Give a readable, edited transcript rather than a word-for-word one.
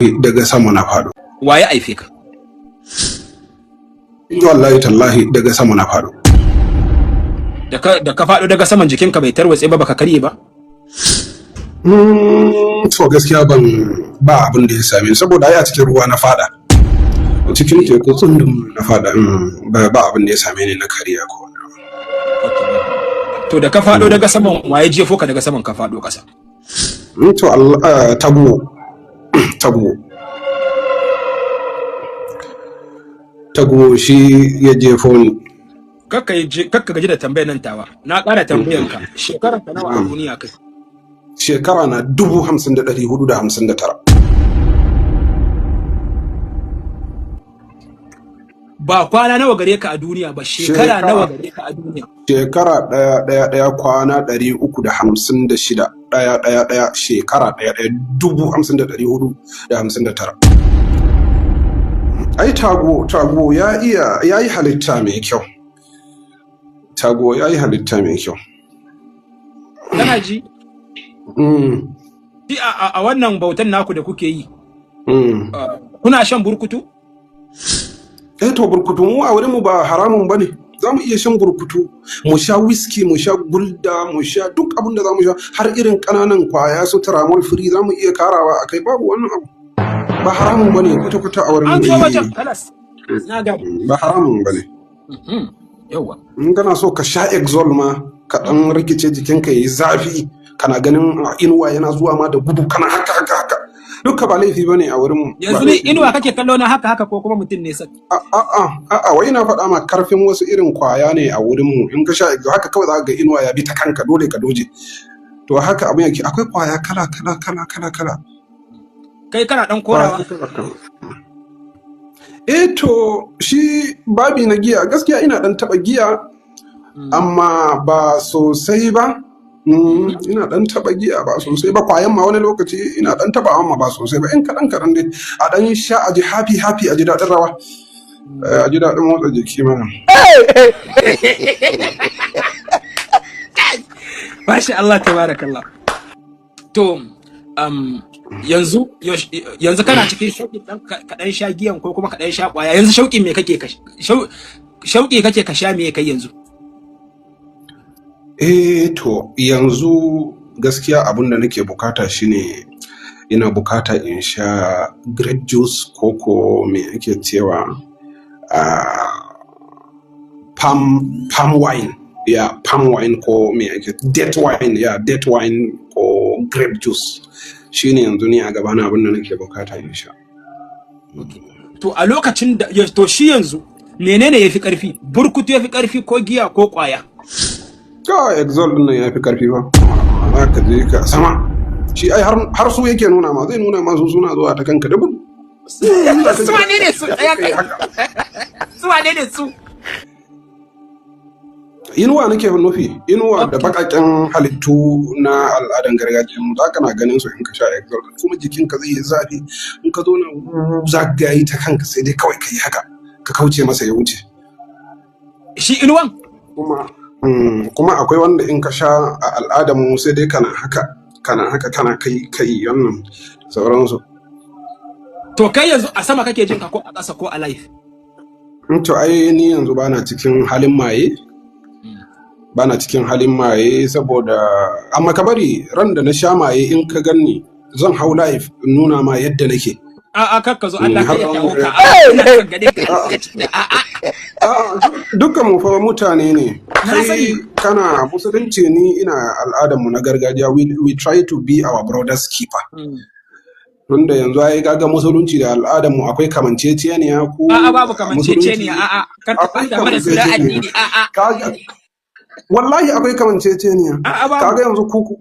daga sama na faɗo. Waye aife ka? Wallahi tallahi daga sama na faɗo. Da ka faɗo daga saman jikinka bai tarwatse ba baka karye ba? To gaskiya ba abin da ya same ni saboda ai a cikin ruwa na fada. Cikin teku tsundum na fada ba abin da ya same ni na kariya ko wani. To da ka faɗo daga saman waye jefo ka daga saman ka faɗo ƙasa? To Allah taguwo shi ya jefo ni. Kakka gaji da tambayar nan tawa. Na ƙara tambayar ka. Shekarar ka nawa a duniya kai? Shekara na 50,459. Ba kwana nawa gare ka a duniya ba, shekara nawa gare ka a duniya? Shekara ɗaya kwana 356 ɗaya shekara ɗaya 50,459. Ai tago ya yi halitta mai kyau. Tago ya yi halitta mai kyau. Kana ji? A wannan bautan naku da kuke yi, kuna shan burkutu? To burkutu mu a wurin mu ba haramun bane. Za mu iya shan burkutu, mu sha whisky, mu sha gulda, mu sha duk abin da za mu sha, har irin ƙananan kwaya su tramol free za mu iya karawa akai, babu wannan abu. Ba haramun bane kwata-kwata a wurin mu. An zo wajen kalas. Na ga. Ba haramun bane. Yawa. In kana so ka sha Exol ma, ka dan rikice jikinka yayi zafi, kana ganin inuwa yana zuwa ma da gudu kana haka. Dukka ba laifi bane a wurin mu. Yanzu ne inuwa kake kallo na haka ko kuma mutum ne sak? A'a wai na faɗa ma karfin wasu irin kwaya ne a wurin mu. In ka sha haka kawai za ka ga inuwa ya bi ta kanka dole ka doje. To haka abin yake, akwai kwaya kala. Kai kana dan korawa? To shi babi na giya gaskiya ina dan taba giya amma ba sosai ba. Ina dan taba giya ba sosai ba, kwayan ma wani lokaci ina dan taba amma ba sosai ba, in kadan dai a dan sha a ji happy a ji dadin rawa, a ji dadin motsa jiki mana. Masha Allah tabarakallah. To yanzu kana cikin shauƙin dan kaɗan sha giyan ko kuma kaɗan sha ƙwaya, yanzu shauƙin me kake shauƙi kake ka sha me kai yanzu? To yanzu gaskiya abin da nake bukata shine ina bukata in sha grape juice ko me ake cewa palm wine, palm wine ko me ake date wine ko grape juice shine yanzu ne a gaba na abin da nake bukata in sha. To a lokacin da to shi yanzu menene yafi karfi, burkutu yafi karfi ko giya ko kwaya? Exol din nan ya fi karfi ba, za ka je ka sama shi ai har su yake nuna ma, zai nuna ma su suna zuwa ta kanka da gudu. Su wane ne su? Su wane ne su? Inuwa nake nufi, inuwa da bakaken halittu na al'adan gargajiya mu, za ka na ganin su in ka sha Exol, kuma jikinka zai yi zafi in ka zo na zagaye ta kanka, sai dai kawai ka yi haka ka kauce masa ya wuce. Shi inuwan? Kuma akwai wanda in ka sha a al'adamu sai dai kana kai wannan sauransu. To kai yanzu a sama kake jin ka ko a ƙasa ko a life? To ai ni yanzu bana cikin halin maye saboda amma ka bari ran da na sha maye in ka ganni zan hau life in nuna ma yadda nake. Kakka zo Allah ka yawo ka. Dukkan mu fa mutane ne. Kai kana musulunci, ni ina al'adarmu na gargajiya, we try to be our brother's keeper. Tunda yanzu ai gaga musulunci da al'adarmu akwai kamanceceniya ko? Babu kamanceceniya, kar ka fada mana sura addini, wallahi akwai kamanceceniya. Kaga yanzu kuku